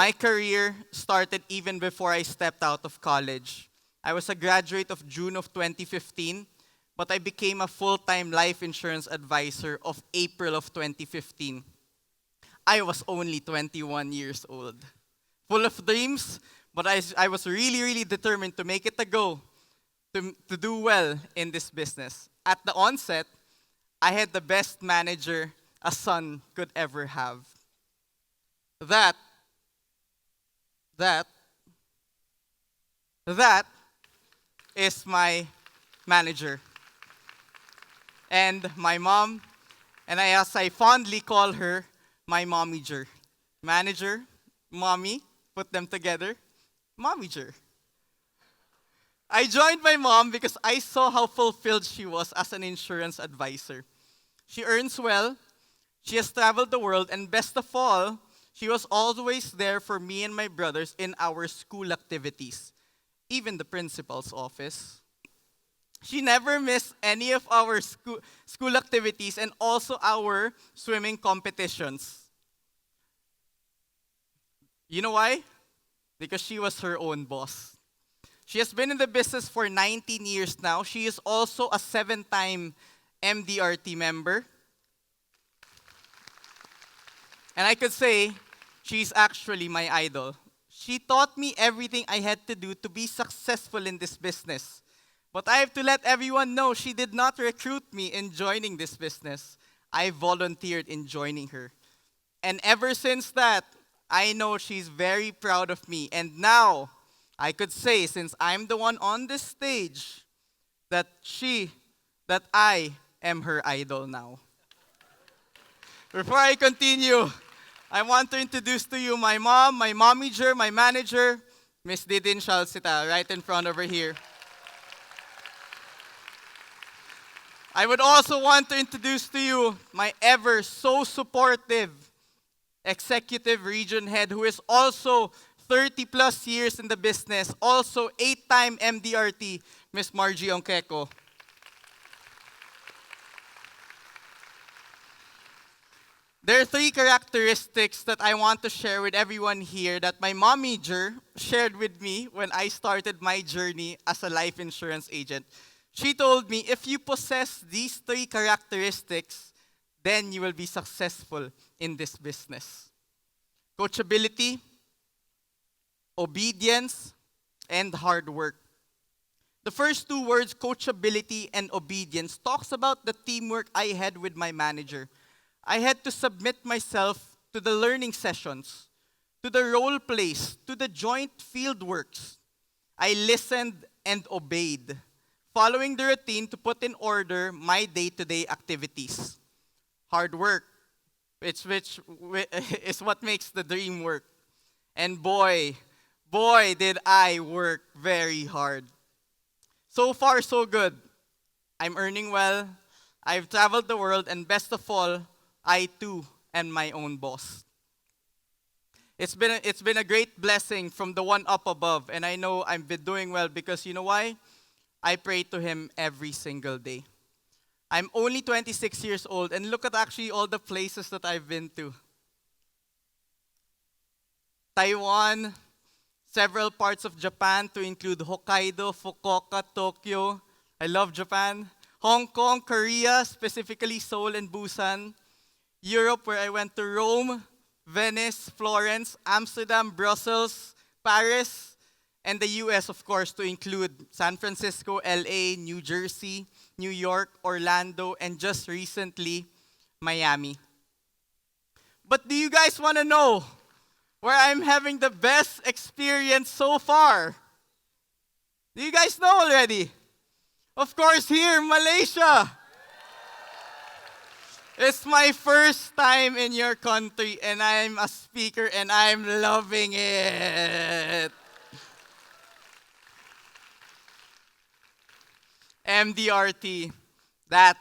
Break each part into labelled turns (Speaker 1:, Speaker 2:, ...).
Speaker 1: My career started even before I stepped out of college. I was a graduate of June of 2015, but I became a full-time life insurance advisor of April of 2015. I was only 21 years old. Full of dreams, but I was really, really determined to make it a go, to do well in this business. At the onset, I had the best manager a son could ever have. That, that, that is my manager. And my mom, and as I fondly call her, my mommyger. Manager, mommy, put them together, mommyger. I joined my mom because I saw how fulfilled she was as an insurance advisor. She earns well, she has traveled the world, and best of all, she was always there for me and my brothers in our school activities, even the principal's office. She never missed any of our school activities and also our swimming competitions. You know why? Because she was her own boss. She has been in the business for 19 years now. She is also a 7-time MDRT member. And I could say she's actually my idol. She taught me everything I had to do to be successful in this business. But I have to let everyone know she did not recruit me in joining this business. I volunteered in joining her. And ever since that, I know she's very proud of me. And now, I could say, since I'm the one on this stage, that I am her idol now. Before I continue, I want to introduce to you my mom, my mommyger, my manager, Miss Didin Shalsita, right in front over here. I would also want to introduce to you my ever so supportive executive region head who is also 30 plus years in the business, also 8-time MDRT, Miss Margie Onqueco. There are 3 characteristics that I want to share with everyone here that my mommyger shared with me when I started my journey as a life insurance agent. She told me, if you possess these 3 characteristics, then you will be successful in this business. Coachability, obedience, and hard work. The first 2 words, coachability and obedience, talks about the teamwork I had with my manager. I had to submit myself to the learning sessions, to the role plays, to the joint field works. I listened and obeyed, following the routine to put in order my day-to-day activities. Hard work, which is what makes the dream work. And boy, did I work very hard. So far, so good. I'm earning well, I've traveled the world, and best of all, I too am my own boss. It's been a great blessing from the one up above, and I know I've been doing well because you know why? I pray to Him every single day. I'm only 26 years old, and look at actually all the places that I've been to. Taiwan, several parts of Japan to include Hokkaido, Fukuoka, Tokyo. I love Japan. Hong Kong, Korea, specifically Seoul and Busan. Europe, where I went to Rome, Venice, Florence, Amsterdam, Brussels, Paris, and the US, of course, to include San Francisco, LA, New Jersey, New York, Orlando, and just recently, Miami. But do you guys want to know where I'm having the best experience so far? Do you guys know already? Of course, here, Malaysia. It's my first time in your country, and I'm a speaker, and I'm loving it. MDRT, that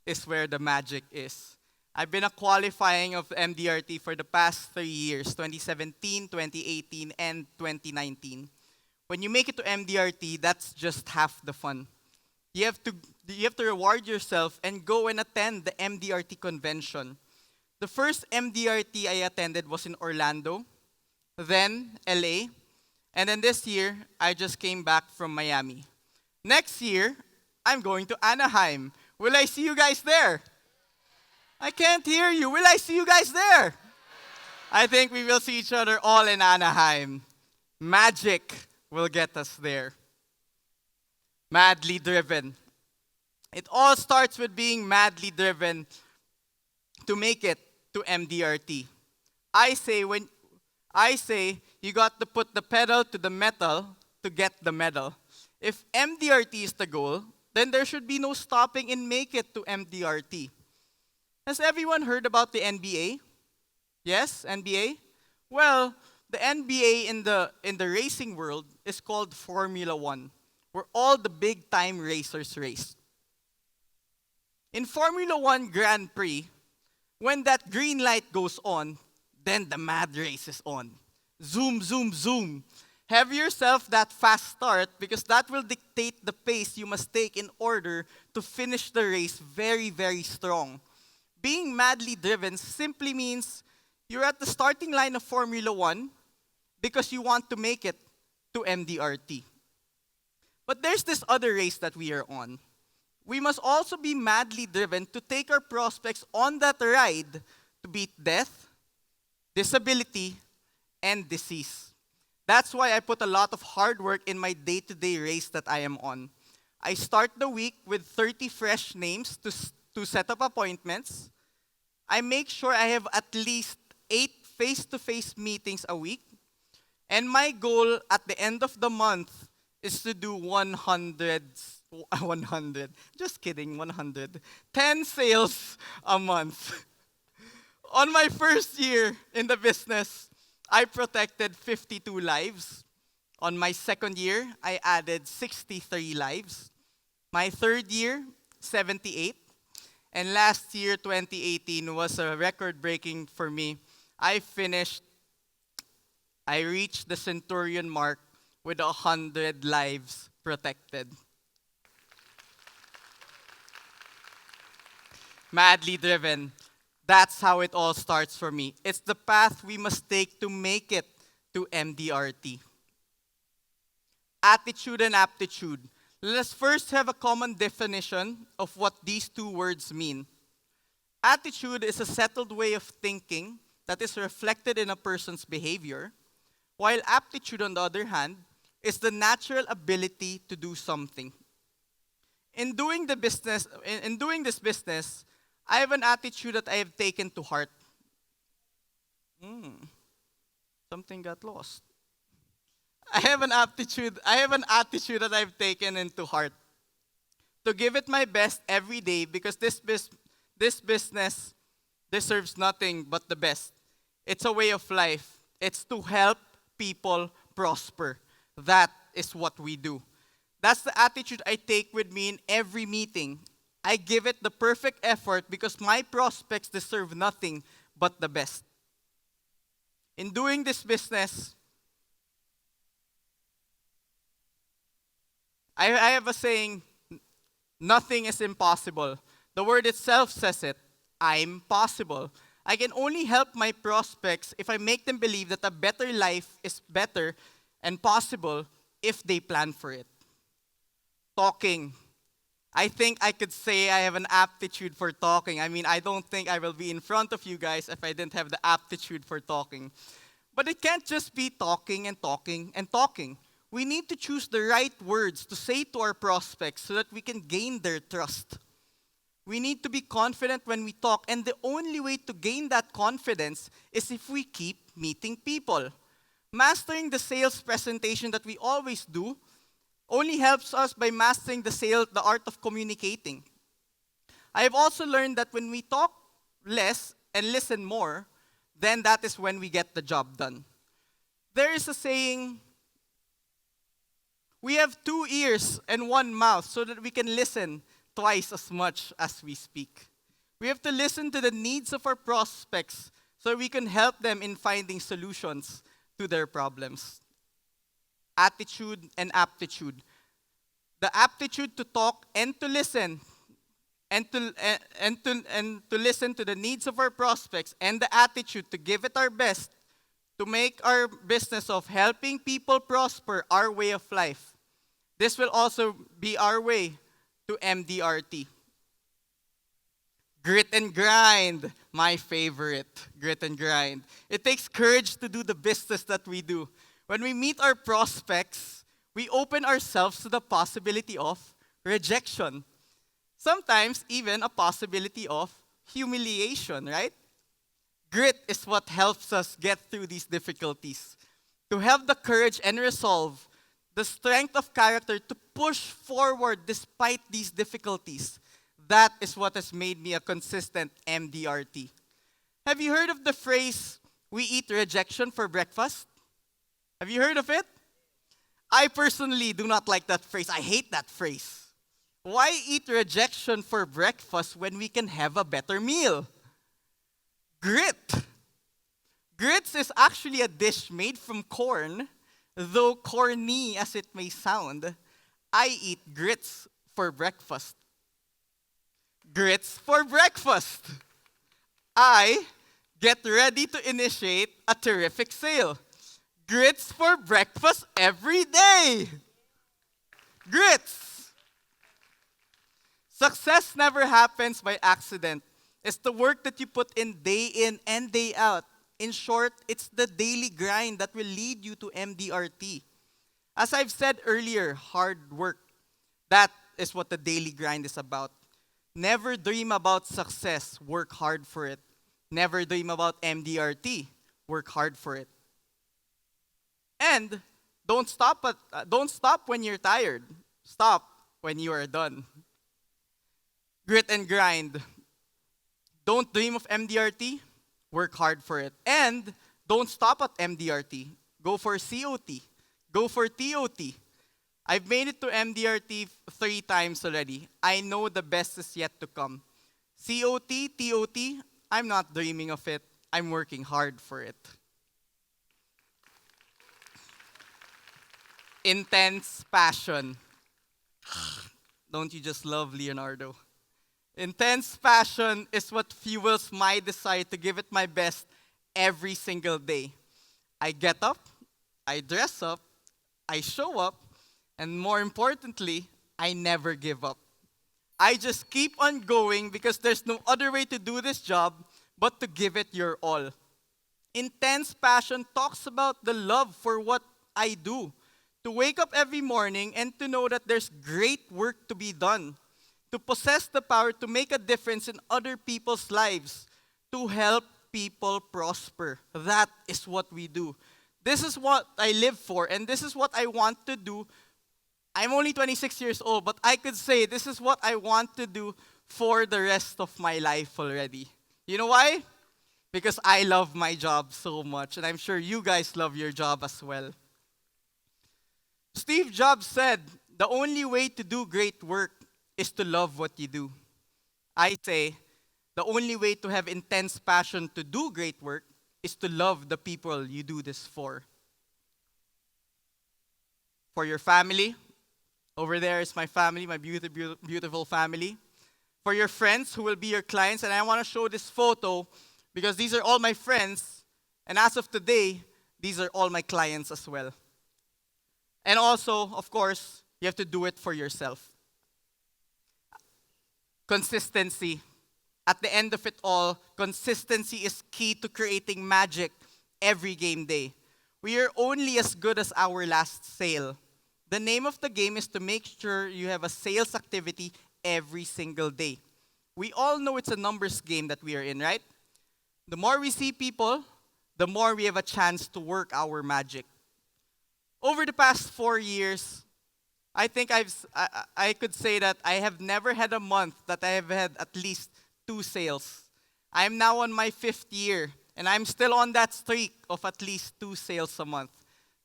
Speaker 1: is where the magic is. I've been a qualifying of MDRT for the past 3 years, 2017, 2018, and 2019. When you make it to MDRT, that's just half the fun. You have to reward yourself and go and attend the MDRT convention. The first MDRT I attended was in Orlando, then LA, and then this year, I just came back from Miami. Next year, I'm going to Anaheim. Will I see you guys there? I can't hear you. Will I see you guys there? I think we will see each other all in Anaheim. Magic will get us there. Madly driven. It all starts with being madly driven to make it to MDRT. I say you got to put the pedal to the metal to get the medal. If MDRT is the goal, then there should be no stopping in make it to MDRT. Has everyone heard about the NBA? Yes, NBA? Well, the NBA in the racing world is called Formula 1, where all the big time racers race. In Formula 1 Grand Prix, when that green light goes on, then the mad race is on. Zoom, zoom, zoom. Have yourself that fast start because that will dictate the pace you must take in order to finish the race very, very strong. Being madly driven simply means you're at the starting line of Formula 1 because you want to make it to MDRT. But there's this other race that we are on. We must also be madly driven to take our prospects on that ride to beat death, disability, and disease. That's why I put a lot of hard work in my day-to-day race that I am on. I start the week with 30 fresh names to set up appointments. I make sure I have at least 8 face-to-face meetings a week. And my goal at the end of the month is to do 100, just kidding, 100, 10 sales a month. On my first year in the business, I protected 52 lives. On my second year, I added 63 lives. My third year, 78. And last year, 2018, was a record-breaking for me. I reached the centurion mark with 100 lives protected. Madly driven. That's how it all starts for me. It's the path we must take to make it to MDRT. Attitude and aptitude. Let us first have a common definition of what these two words mean. Attitude is a settled way of thinking that is reflected in a person's behavior, while aptitude, on the other hand, is the natural ability to do something. In doing this business, I have an attitude that I have taken to heart. Something got lost. I have an attitude that I've taken into heart. To give it my best every day because this business deserves nothing but the best. It's a way of life. It's to help people prosper. That is what we do. That's the attitude I take with me in every meeting. I give it the perfect effort because my prospects deserve nothing but the best. In doing this business, I have a saying, nothing is impossible. The word itself says it, I'm possible. I can only help my prospects if I make them believe that a better life is better and possible if they plan for it. Talking. I think I could say I have an aptitude for talking. I mean, I don't think I will be in front of you guys if I didn't have the aptitude for talking. But it can't just be talking and talking and talking. We need to choose the right words to say to our prospects so that we can gain their trust. We need to be confident when we talk, and the only way to gain that confidence is if we keep meeting people. Mastering the sales presentation that we always do only helps us by mastering the art of communicating. I have also learned that when we talk less and listen more, then that is when we get the job done. There is a saying, we have 2 ears and 1 mouth so that we can listen twice as much as we speak. We have to listen to the needs of our prospects so we can help them in finding solutions to their problems. Attitude and aptitude. The aptitude to talk and to listen and to listen to the needs of our prospects, and the attitude to give it our best to make our business of helping people prosper our way of life. This will also be our way to MDRT. Grit and grind, my favorite. Grit and grind. It takes courage to do the business that we do. When we meet our prospects, we open ourselves to the possibility of rejection. Sometimes even a possibility of humiliation, right? Grit is what helps us get through these difficulties. To have the courage and resolve, the strength of character to push forward despite these difficulties. That is what has made me a consistent MDRT. Have you heard of the phrase, we eat rejection for breakfast? Have you heard of it? I personally do not like that phrase. I hate that phrase. Why eat rejection for breakfast when we can have a better meal? Grit. Grits is actually a dish made from corn, though corny as it may sound. I eat grits for breakfast. Grits for breakfast. I get ready to initiate a terrific sale. Grits for breakfast every day. Grits. Success never happens by accident. It's the work that you put in and day out. In short, it's the daily grind that will lead you to MDRT. As I've said earlier, hard work. That is what the daily grind is about. Never dream about success, work hard for it. Never dream about MDRT, work hard for it. And don't stop when you're tired. Stop when you are done. Grit and grind. Don't dream of MDRT, work hard for it. And don't stop at MDRT. Go for COT. Go for TOT. I've made it to MDRT 3 times already. I know the best is yet to come. COT, TOT, I'm not dreaming of it. I'm working hard for it. Intense passion. Don't you just love Leonardo? Intense passion is what fuels my desire to give it my best every single day. I get up, I dress up, I show up, and more importantly, I never give up. I just keep on going because there's no other way to do this job but to give it your all. Intense passion talks about the love for what I do. To wake up every morning and to know that there's great work to be done. To possess the power to make a difference in other people's lives. To help people prosper. That is what we do. This is what I live for, and this is what I want to do. I'm only 26 years old, but I could say this is what I want to do for the rest of my life already. You know why? Because I love my job so much, and I'm sure you guys love your job as well. Steve Jobs said, the only way to do great work is to love what you do. I say, the only way to have intense passion to do great work is to love the people you do this for. For your family, over there is my family, my beautiful family. For your friends who will be your clients, and I want to show this photo because these are all my friends, and as of today, these are all my clients as well. And also, of course, you have to do it for yourself. Consistency. At the end of it all, consistency is key to creating magic every game day. We are only as good as our last sale. The name of the game is to make sure you have a sales activity every single day. We all know it's a numbers game that we are in, right? The more we see people, the more we have a chance to work our magic. Over the past 4 years, I think I could say that I have never had a month that I have had at least 2 sales. I'm now on my 5th year, and I'm still on that streak of at least 2 sales a month.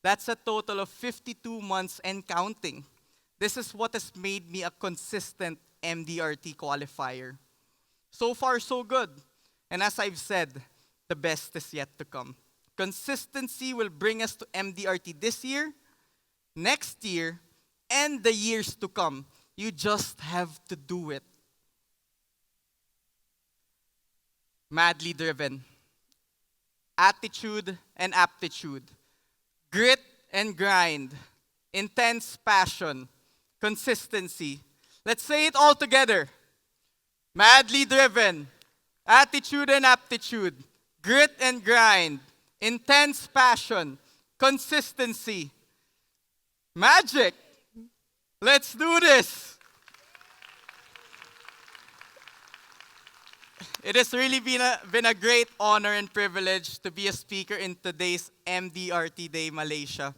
Speaker 1: That's a total of 52 months and counting. This is what has made me a consistent MDRT qualifier. So far, so good. And as I've said, the best is yet to come. Consistency will bring us to MDRT this year, next year, and the years to come. You just have to do it. Madly driven. attitude and aptitude, grit and grind, intense passion, consistency. Let's say it all together. Madly driven, attitude and aptitude, grit and grind, intense passion, consistency. Magic! Let's do this! It has really been a great honor and privilege to be a speaker in today's MDRT Day, Malaysia.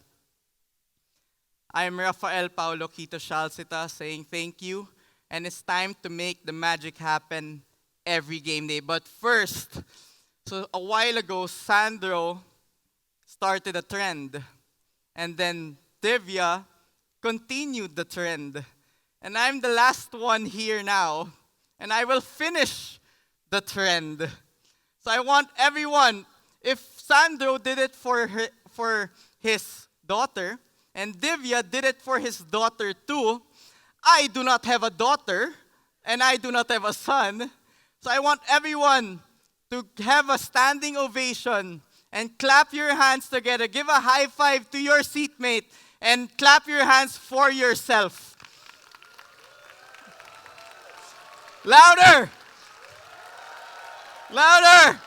Speaker 1: I am Rafael Paolo Shalsita saying thank you, and it's time to make the magic happen every game day. But first, so a while ago, Sandro started a trend, and then Divya continued the trend. And I'm the last one here now, and I will finish the trend. So I want everyone, if Sandro did it for his daughter, and Divya did it for his daughter too, I do not have a daughter, and I do not have a son. So I want everyone to have a standing ovation and clap your hands together. Give a high five to your seatmate and clap your hands for yourself. Louder! Louder!